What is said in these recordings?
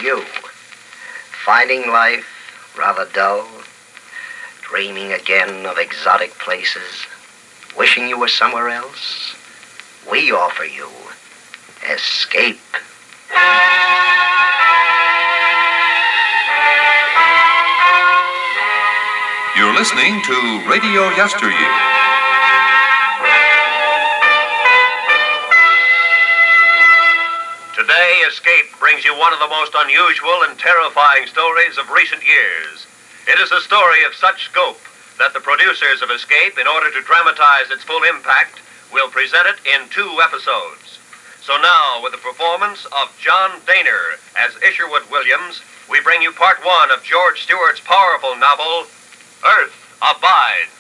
you. Finding life rather dull, dreaming again of exotic places, wishing you were somewhere else? We offer you escape. You're listening to Radio Yesteryear. Today, Escape brings you one of the most unusual and terrifying stories of recent years. It is a story of such scope that the producers of Escape, in order to dramatize its full impact, will present it in 2 episodes. So now, with the performance of John Daner as Isherwood Williams, we bring you part 1 of George Stewart's powerful novel, Earth Abides.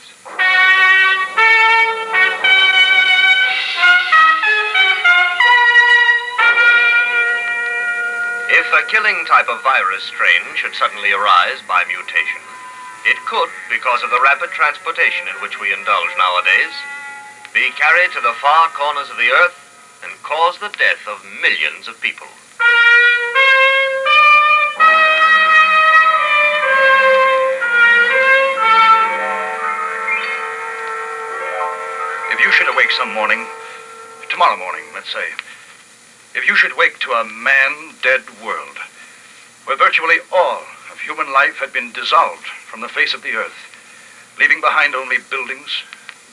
If a killing type of virus strain should suddenly arise by mutation, it could, because of the rapid transportation in which we indulge nowadays, be carried to the far corners of the earth and cause the death of millions of people. If you should awake some morning, tomorrow morning, let's say, if you should wake to a man-dead world, where virtually all of human life had been dissolved from the face of the earth, leaving behind only buildings,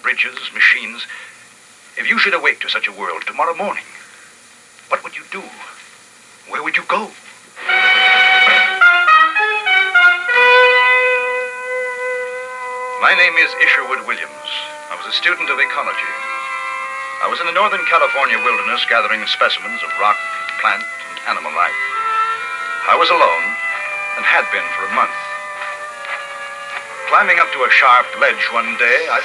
bridges, machines, if you should awake to such a world tomorrow morning, what would you do? Where would you go? My name is Isherwood Williams. I was a student of ecology. I was in the Northern California wilderness gathering specimens of rock, plant, and animal life. I was alone and had been for a month. Climbing up to a sharp ledge one day, I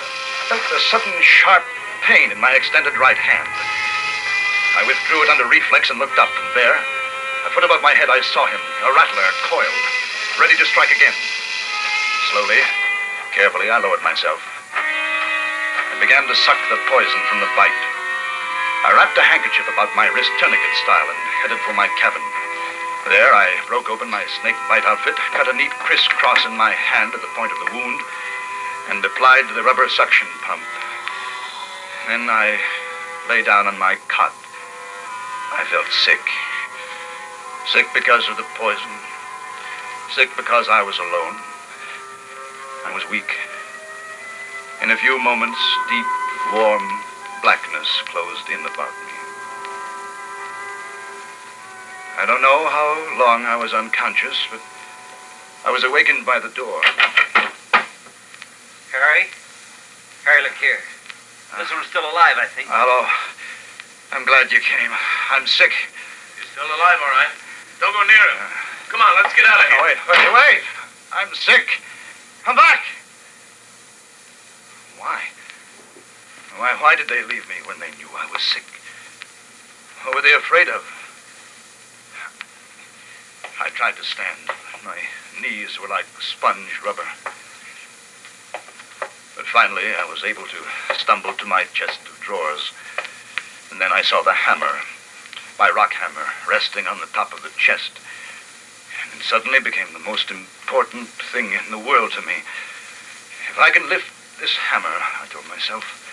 felt a sudden sharp pain in my extended right hand. I withdrew it under reflex and looked up, and there, a foot above my head, I saw him, a rattler, coiled, ready to strike again. Slowly, carefully, I lowered myself. I began to suck the poison from the bite. I wrapped a handkerchief about my wrist, tourniquet style, and headed for my cabin. There, I broke open my snake bite outfit, cut a neat crisscross in my hand at the point of the wound, and applied the rubber suction pump. Then I lay down on my cot. I felt sick. Sick because of the poison. Sick because I was alone. I was weak. In a few moments, deep, warm blackness closed in about me. I don't know how long I was unconscious, but I was awakened by the door. Harry? Harry, look here. This one's still alive, I think. Hello. I'm glad you came. I'm sick. He's still alive, all right. Don't go near him. Come on, let's get out of here. Wait. I'm sick. Come back. Why did they leave me when they knew I was sick? What were they afraid of? I tried to stand. My knees were like sponge rubber. But finally, I was able to stumble to my chest of drawers. And then I saw the hammer, my rock hammer, resting on the top of the chest. And it suddenly became the most important thing in the world to me. If I can lift this hammer, I told myself,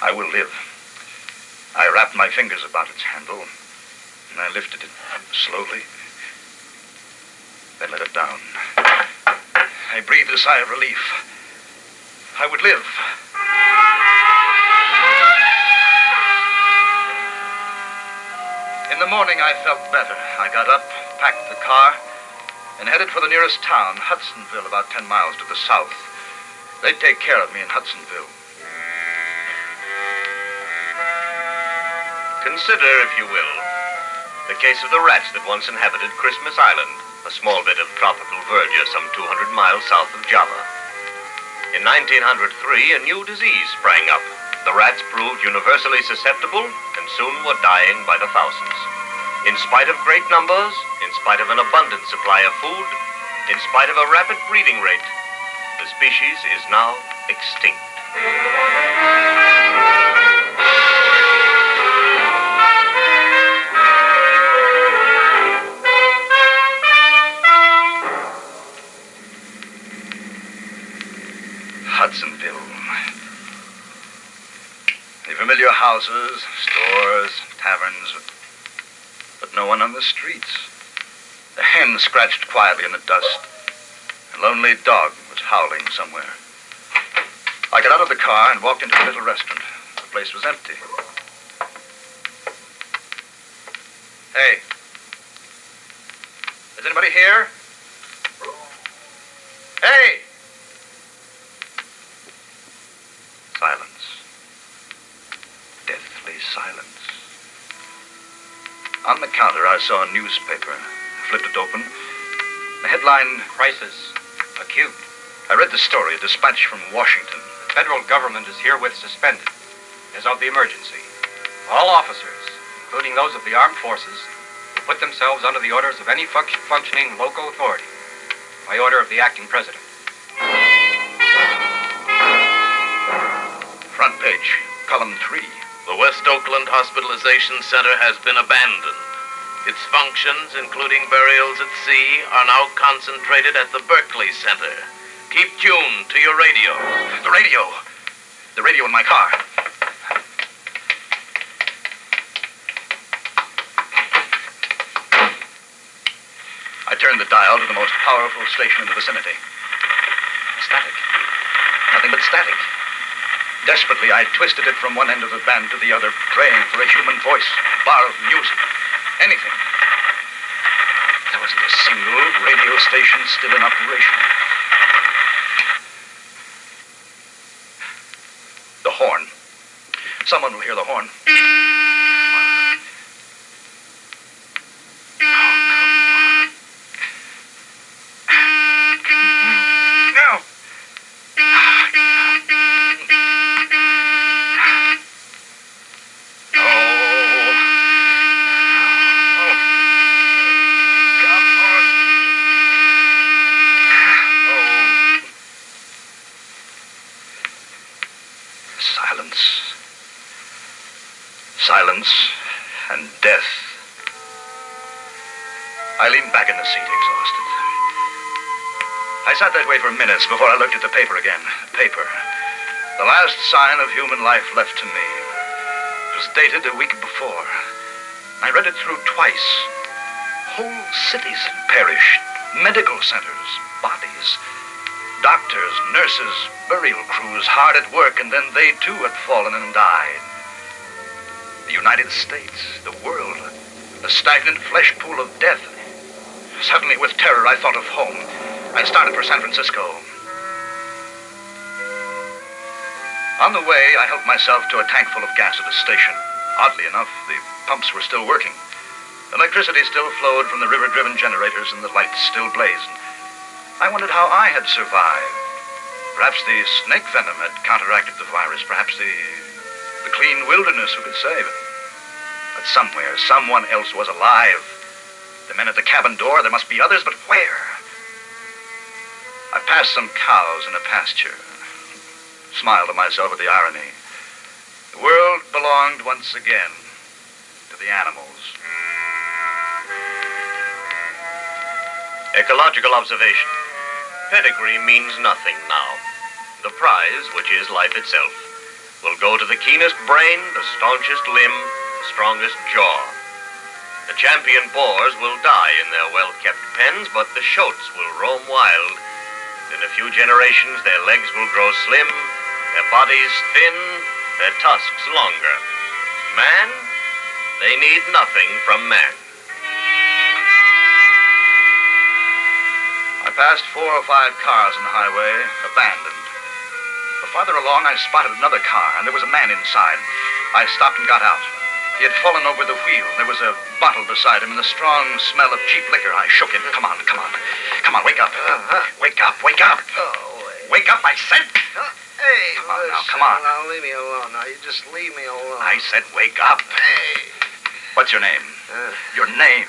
I will live. I wrapped my fingers about its handle, and I lifted it slowly, then let it down. I breathed a sigh of relief. I would live. In the morning, I felt better. I got up, packed the car, and headed for the nearest town, Hudsonville, about 10 miles to the south. They'd take care of me in Hudsonville. Consider, if you will, the case of the rats that once inhabited Christmas Island, a small bit of tropical verdure some 200 miles south of Java. In 1903, a new disease sprang up. The rats proved universally susceptible and soon were dying by the thousands. In spite of great numbers, in spite of an abundant supply of food, in spite of a rapid breeding rate, the species is now extinct. the streets. A hen scratched quietly in the dust. A lonely dog was howling somewhere. I got out of the car and walked into the little restaurant. The place was empty. Hey. Is anybody here? Hey! Silence. Deathly silence. On the counter, I saw a newspaper. I flipped it open. The headline, Crisis. Acute. I read the story, a dispatch from Washington. The federal government is herewith suspended as of the emergency. All officers, including those of the armed forces, will put themselves under the orders of any functioning local authority by order of the acting president. Front page, column 3. The West Oakland Hospitalization Center has been abandoned. Its functions, including burials at sea, are now concentrated at the Berkeley Center. Keep tuned to your radio. The radio. The radio in my car. I turned the dial to the most powerful station in the vicinity. Static. Nothing but static. Desperately, I twisted it from one end of the band to the other, praying for a human voice, bar of music, anything. There wasn't a single radio station still in operation. The horn. Someone will hear the horn. Silence and death. I leaned back in the seat, exhausted. I sat that way for minutes before I looked at the paper again. Paper. The last sign of human life left to me. It was dated a week before. I read it through twice. Whole cities had perished. Medical centers, bodies. Doctors, nurses, burial crews hard at work, and then they too had fallen and died. The United States, the world, a stagnant flesh pool of death. Suddenly, with terror, I thought of home. I started for San Francisco. On the way, I helped myself to a tank full of gas at the station. Oddly enough, the pumps were still working. Electricity still flowed from the river-driven generators, and the lights still blazed. I wondered how I had survived. Perhaps the snake venom had counteracted the virus. Perhaps the clean wilderness who could save it. But somewhere, someone else was alive. The men at the cabin door, there must be others, but where? I passed some cows in a pasture. Smiled to myself at the irony. The world belonged once again to the animals. Ecological observation. Pedigree means nothing now. The prize, which is life itself, will go to the keenest brain, the staunchest limb, the strongest jaw. The champion boars will die in their well-kept pens, but the shoats will roam wild. In a few generations, their legs will grow slim, their bodies thin, their tusks longer. Man, they need nothing from man. I passed 4 or 5 cars on the highway, abandoned. But farther along, I spotted another car, and there was a man inside. I stopped and got out. He had fallen over the wheel. There was a bottle beside him and the strong smell of cheap liquor. I shook him. Come on, come on. Come on, wake up. Wake up, wake up. Wake up, I said. Hey, come on now, come on. Now, leave me alone. Now, you just leave me alone. I said wake up. Hey. What's your name? Your name.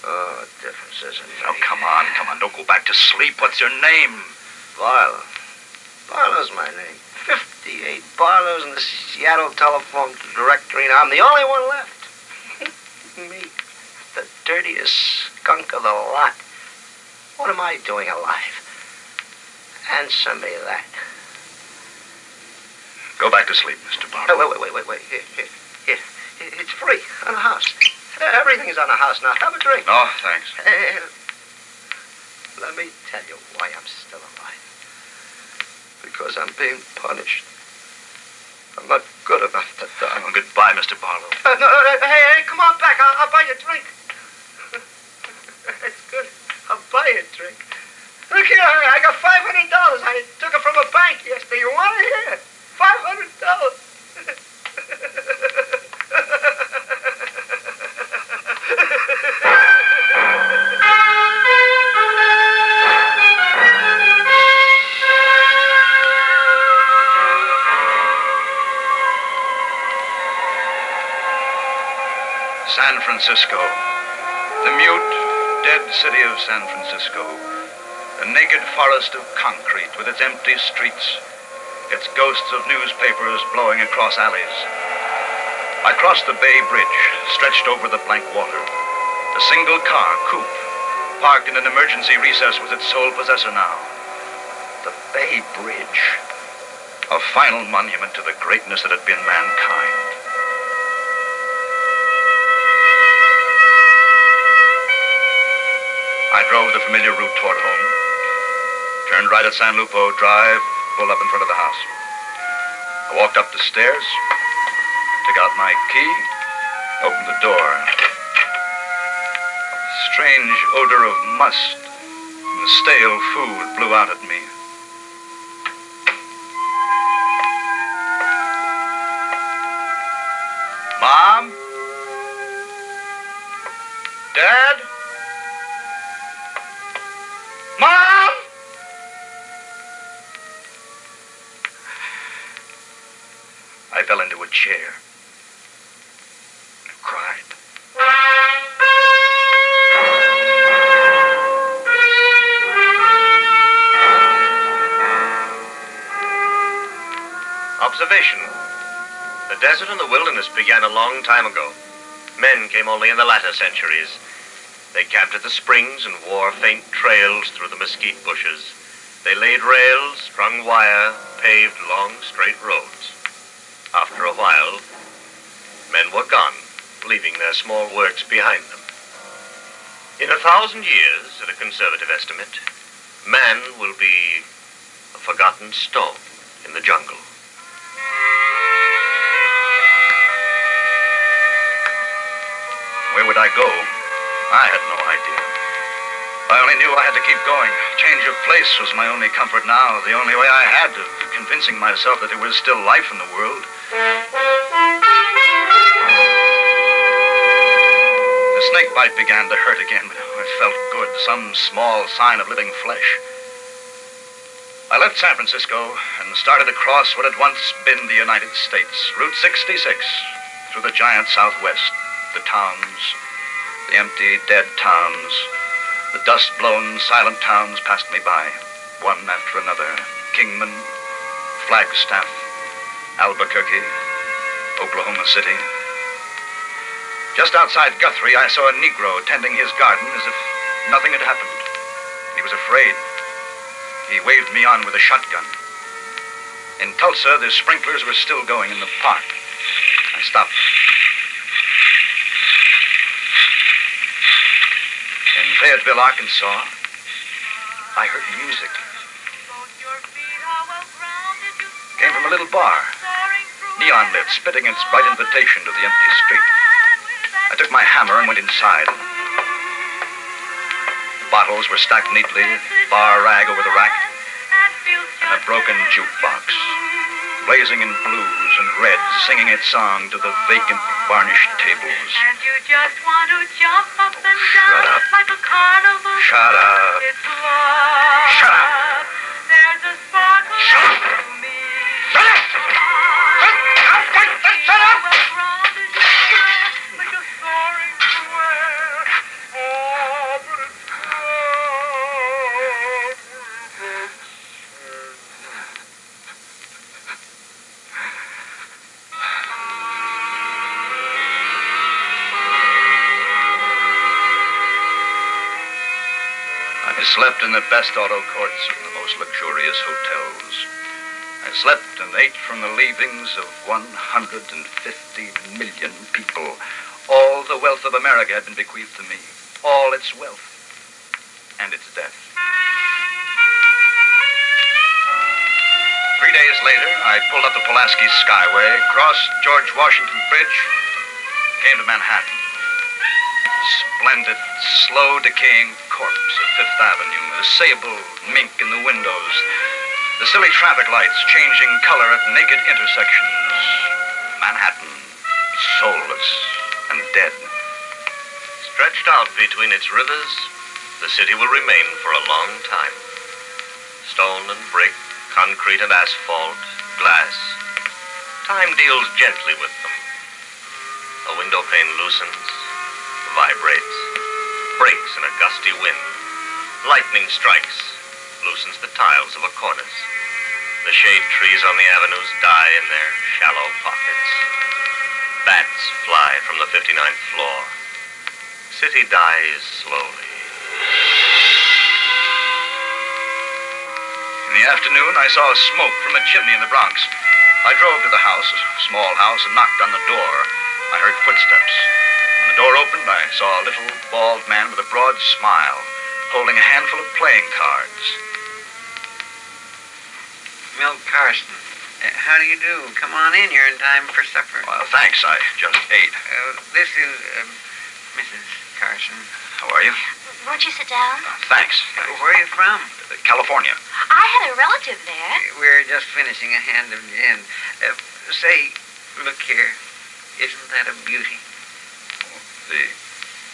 Oh, difference isn't Oh, come on, come on. Don't go back to sleep. What's your name? Barlow. Barlow's my name. 58 Barlows in the Seattle telephone directory, and I'm the only one left. Me. The dirtiest skunk of the lot. What am I doing alive? Answer me that. Go back to sleep, Mr. Barlow. Wait. Here. It's free on the house. Everything's on the house now. Have a drink. No, thanks. Hey, let me tell you why I'm still alive. Because I'm being punished. I'm not good enough to die. Oh, goodbye, Mr. Barlow. No, hey, come on back. I'll buy you a drink. It's good. I'll buy you a drink. Look here, I got $500. I took it from a bank yesterday. You want to hear it? $500. San Francisco. The mute, dead city of San Francisco. A naked forest of concrete with its empty streets, its ghosts of newspapers blowing across alleys. I crossed the Bay Bridge, stretched over the blank water. A single car, coupe, parked in an emergency recess was its sole possessor now. The Bay Bridge. A final monument to the greatness that had been mankind. I drove the familiar route toward home. Turned right at San Lupo Drive, pulled up in front of the house. I walked up the stairs, took out my key, opened the door. Strange odor of must and stale food blew out at me. Mom? Dad? Mom! I fell into a chair. Cried. Observation. The desert and the wilderness began a long time ago. Men came only in the latter centuries. They camped at the springs and wore faint trails through the mesquite bushes. They laid rails, strung wire, paved long, straight roads. After a while, men were gone, leaving their small works behind them. In 1,000 years, at a conservative estimate, man will be a forgotten stone in the jungle. Where would I go? I had no idea. I only knew I had to keep going. Change of place was my only comfort now, the only way I had of convincing myself that there was still life in the world. The snake bite began to hurt again, but it felt good, some small sign of living flesh. I left San Francisco and started across what had once been the United States, Route 66, through the giant Southwest. The towns, the empty, dead towns, the dust-blown, silent towns passed me by, one after another. Kingman, Flagstaff, Albuquerque, Oklahoma City. Just outside Guthrie, I saw a Negro tending his garden as if nothing had happened. He was afraid. He waved me on with a shotgun. In Tulsa, the sprinklers were still going in the park. I stopped. In Fayetteville, Arkansas, I heard music. It came from a little bar, neon lit, spitting its bright invitation to the empty street. I took my hammer and went inside. Bottles were stacked neatly, bar rag over the rack, and a broken jukebox, blazing in blues and reds, singing its song to the vacant, varnished tables. And you just want to jump up and Shut down up. like a carnival. Shut up. It's love. Shut up. There's a sparkle Shut up. to me. Shut up! Shut up! Like a soaring square. Oh, but it's I slept in the best auto courts of the most luxurious hotels. I slept and ate from the leavings of 150 million people, All the wealth of America had been bequeathed to me. All its wealth. And its death. 3 days later, I pulled up the Pulaski Skyway, crossed George Washington Bridge, came to Manhattan. Splendid, slow-decaying corpse of Fifth Avenue, the sable mink in the windows, the silly traffic lights changing color at naked intersections. Manhattan, soulless and dead. Stretched out between its rivers, the city will remain for a long time. Stone and brick, concrete and asphalt, glass. Time deals gently with them. A window pane loosens, vibrates, breaks in a gusty wind. Lightning strikes, loosens the tiles of a cornice. The shade trees on the avenues die in their shallow pockets. Bats fly from the 59th floor. City dies slowly. In the afternoon, I saw smoke from a chimney in the Bronx. I drove to the house, a small house, and knocked on the door. I heard footsteps. When the door opened, I saw a little bald man with a broad smile, holding a handful of playing cards. Milt Carson, how do you do? Come on in. You're in time for supper. Well, thanks. I just ate. This is Mrs. Carson. How are you? Won't you sit down? Thanks. Where are you from? California. I had a relative there. We're just finishing a hand of gin. Say, look here. Isn't that a beauty?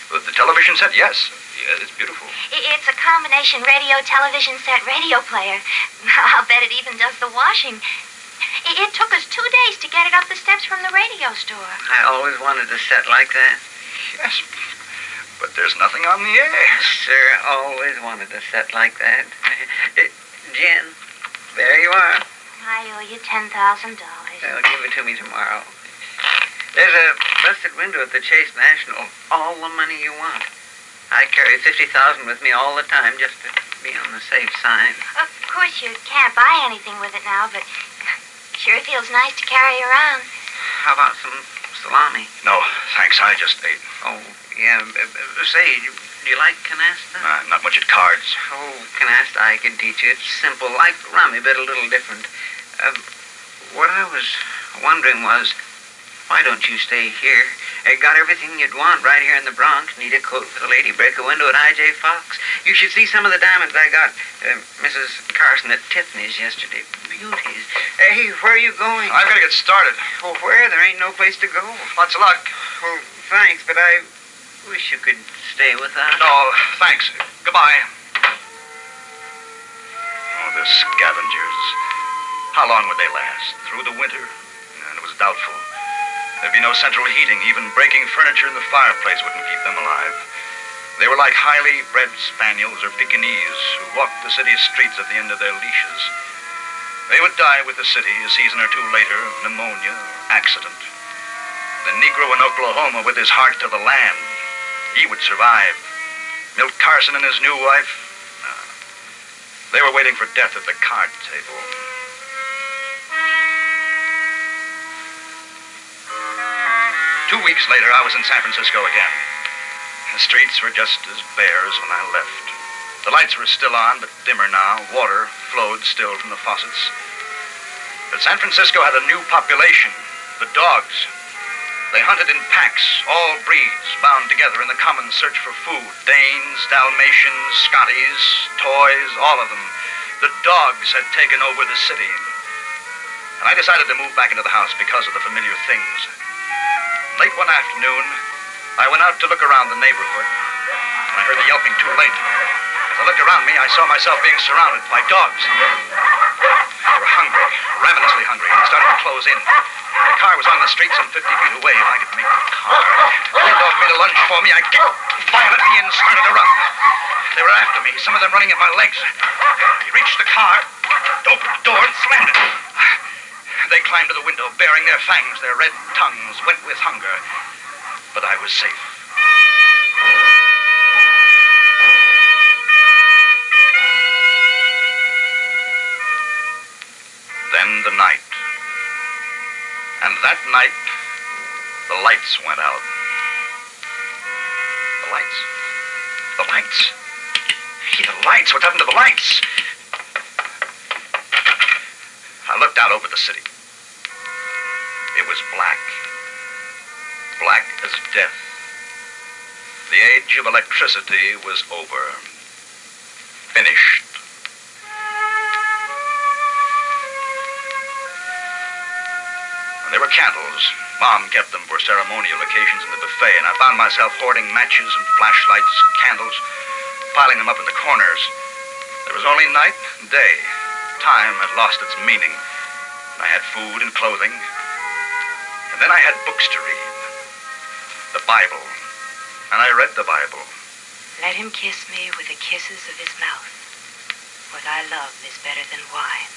The television set, yes. Yeah, it's beautiful. It's a combination radio, television set, radio player. I'll bet it even does the washing. It took us 2 days to get it up the steps from the radio store. I always wanted a set like that. Yes, but there's nothing on the air. Sir, always wanted a set like that. Jen, there you are. I owe you $10,000. They'll give it to me tomorrow. There's a busted window at the Chase National. All the money you want. I carry $50,000 with me all the time just to be on the safe side. Of course, you can't buy anything with it now, but sure feels nice to carry around. How about some salami? No, thanks. I just ate. Oh, yeah. Say, do you like canasta? Not much at cards. Oh, canasta I can teach you. It's simple, like rummy, but a little different. What I was wondering was, why don't you stay here? Got everything you'd want right here in the Bronx. Need a coat for the lady, break a window at I.J. Fox. You should see some of the diamonds I got Mrs. Carson at Tiffany's yesterday. Beauties. Hey, where are you going? I've got to get started. Oh, where? There ain't no place to go. Lots of luck. Oh, thanks, but I wish you could stay with us. No, thanks. Goodbye. Oh, the scavengers. How long would they last? Through the winter? It was doubtful. There'd be no central heating. Even breaking furniture in the fireplace wouldn't keep them alive. They were like highly bred spaniels or Pekingese who walked the city's streets at the end of their leashes. They would die with the city a season or two later of pneumonia or accident. The Negro in Oklahoma with his heart to the land, he would survive. Milt Carson and his new wife, they were waiting for death at the card table. Two weeks later, I was in San Francisco again. The streets were just as bare as when I left. The lights were still on, but dimmer now. Water flowed still from the faucets. But San Francisco had a new population, the dogs. They hunted in packs, all breeds, bound together in the common search for food. Danes, Dalmatians, Scotties, toys, all of them. The dogs had taken over the city. And I decided to move back into the house because of the familiar things. Late one afternoon, I went out to look around the neighborhood, and I heard the yelping too late. As I looked around me, I saw myself being surrounded by dogs. They were hungry, ravenously hungry, and they started to close in. The car was on the street some 50 feet away. If I could make the car. One dog made a lunge for me. I kicked violently and started to run. They were after me, some of them running at my legs. I reached the car, opened the door, and slammed it. They climbed to the window, baring their fangs, their red tongues wet with hunger. But I was safe. Then the night. And that night, the lights went out. lights. Hey, the lights. What happened to the lights? I looked out over the city. It was black. Black as death. The age of electricity was over. Finished. There were candles. Mom kept them for ceremonial occasions in the buffet, and I found myself hoarding matches and flashlights, candles, piling them up in the corners. There was only night and day. Time had lost its meaning. I had food and clothing. And then I had books to read. The Bible. And I read the Bible. Let him kiss me with the kisses of his mouth. What I love is better than wine.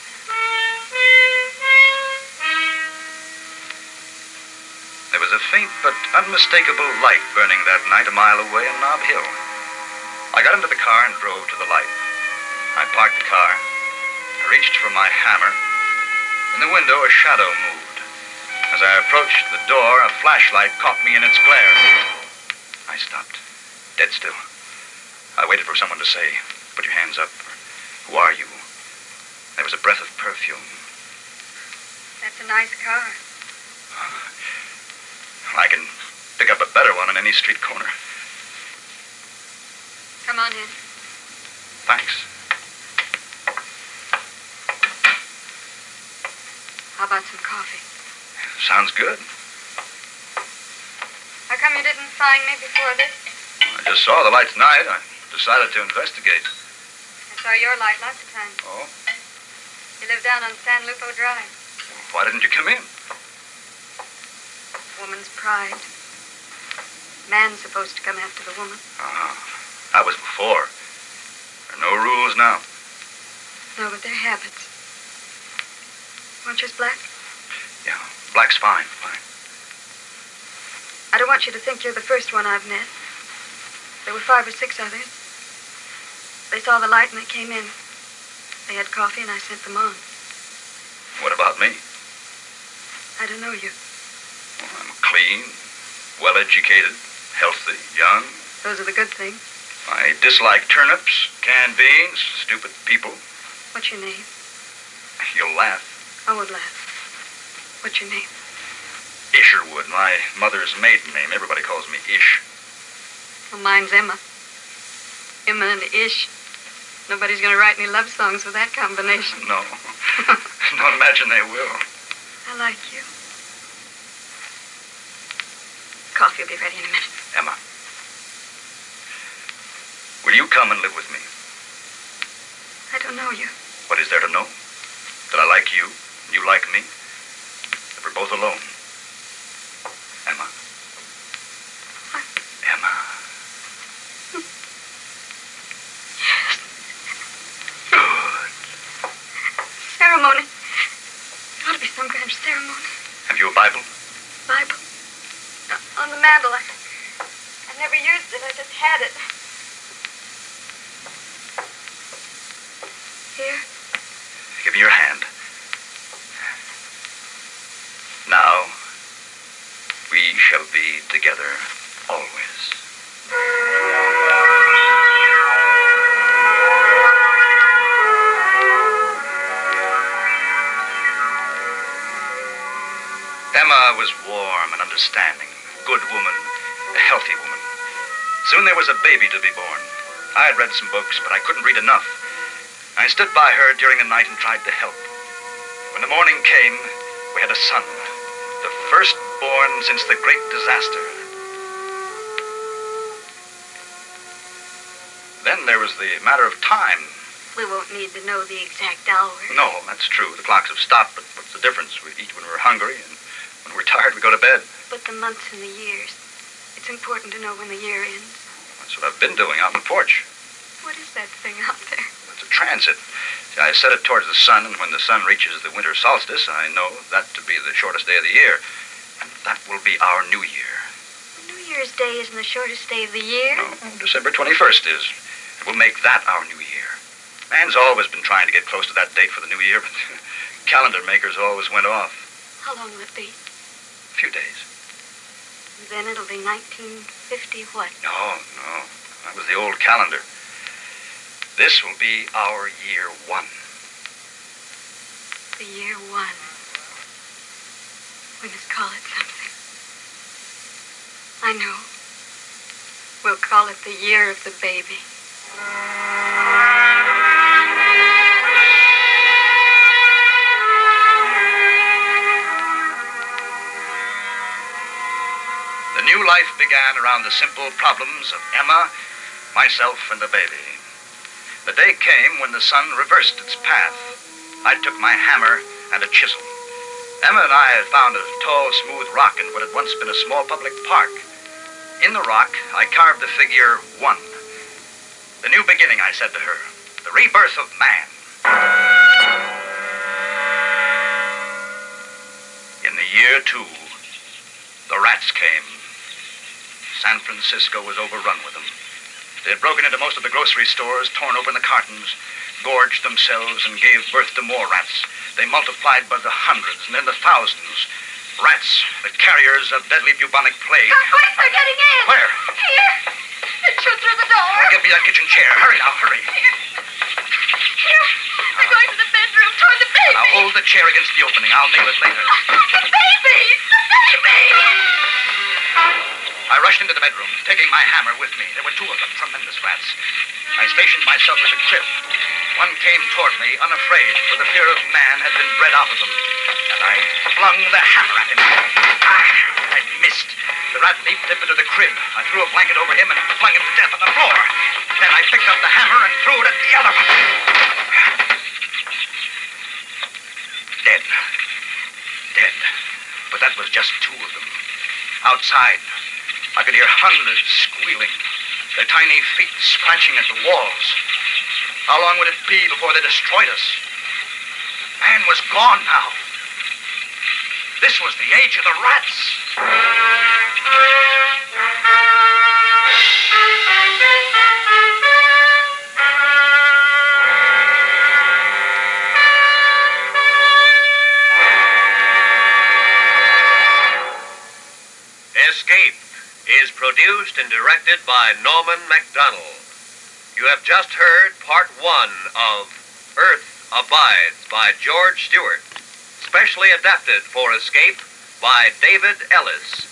There was a faint but unmistakable light burning that night a mile away on Nob Hill. I got into the car and drove to the light. I parked the car. I reached for my hammer. In the window, a shadow moved. As I approached the door, a flashlight caught me in its glare. I stopped, dead still. I waited for someone to say, "Put your hands up." "Who are you?" There was a breath of perfume. That's a nice car. I can pick up a better one on any street corner. Come on in. Thanks. How about some coffee? Sounds good. How come you didn't find me before this? I just saw the light tonight. I decided to investigate. I saw your light lots of times. Oh? You live down on San Lupo Drive. Why didn't you come in? Woman's pride. Man's supposed to come after the woman. That was before. There are no rules now. No, but they're habits. Want yours black? Yeah, black's fine. I don't want you to think you're the first one I've met. There were 5 or 6 others. They saw the light and they came in. They had coffee and I sent them on. What about me? I don't know you. Well, I'm clean, well-educated, healthy, young. Those are the good things. I dislike turnips, canned beans, stupid people. What's your name? You'll laugh. I won't laugh. What's your name? Isherwood, my mother's maiden name. Everybody calls me Ish. Well, mine's Emma. Emma and Ish. Nobody's going to write any love songs with that combination. No. Don't imagine they will. I like you. Coffee will be ready in a minute. Emma, will you come and live with me? I don't know you. What is there to know? That I like you, and you like me. That we're both alone. Emma. What? Emma. Yes. Good. Ceremony. There ought to be some kind of ceremony. Have you a Bible? Bible. On the mantle. I never used it. I just had it. Here. Give me your hand. Now, we shall be together always. Emma was warm and understanding, a good woman, a healthy woman. Soon there was a baby to be born. I had read some books, but I couldn't read enough. I stood by her during the night and tried to help. When the morning came, we had a son, the first born since the great disaster. Then there was the matter of time. We won't need to know the exact hour. No, that's true. The clocks have stopped, but what's the difference? We eat when we're hungry, and when we're tired, we go to bed. But the months and the years. It's important to know when the year ends. That's what I've been doing out on the porch. What is that thing out there? It's a transit. See, I set it towards the sun, and when the sun reaches the winter solstice, I know that to be the shortest day of the year. And that will be our New Year. New Year's Day isn't the shortest day of the year. No, December 21st is. And we'll make that our New Year. Man's always been trying to get close to that date for the New Year, but calendar makers always went off. How long will it be? A few days. Then it'll be 1950 what? No. That was the old calendar. This will be our year 1. The year 1. We must call it something. I know. We'll call it the year of the baby. The new life began around the simple problems of Emma, myself, and the baby. The day came when the sun reversed its path. I took my hammer and a chisel. Emma and I had found a tall, smooth rock in what had once been a small public park. In the rock, I carved the figure 1. The new beginning, I said to her. The rebirth of man. In the year 2, the rats came. San Francisco was overrun with them. They had broken into most of the grocery stores, torn open the cartons, gorged themselves, and gave birth to more rats. They multiplied by the hundreds and then the thousands. Rats, the carriers of deadly bubonic plague. Quick, they're getting in! Where? Here! They shoot through the door! Get me that kitchen chair. Hurry now, hurry. Here! They're going to the bedroom toward the baby! Now hold the chair against the opening. I'll nail it later. The baby! The baby! I rushed into the bedroom, taking my hammer with me. There were 2 of them, tremendous rats. I stationed myself at the crib. One came toward me, unafraid, for the fear of man had been bred out of them. And I flung the hammer at him. I missed. The rat leaped up into the crib. I threw a blanket over him and flung him to death on the floor. Then I picked up the hammer and threw it at the other one. Dead. Dead. But that was just 2 of them. Outside, I could hear hundreds squealing, their tiny feet scratching at the walls. How long would it be before they destroyed us? Man was gone now. This was the age of the rats. Escape is produced and directed by Norman MacDonald. You have just heard part 1 of Earth Abides by George Stewart, specially adapted for Escape by David Ellis.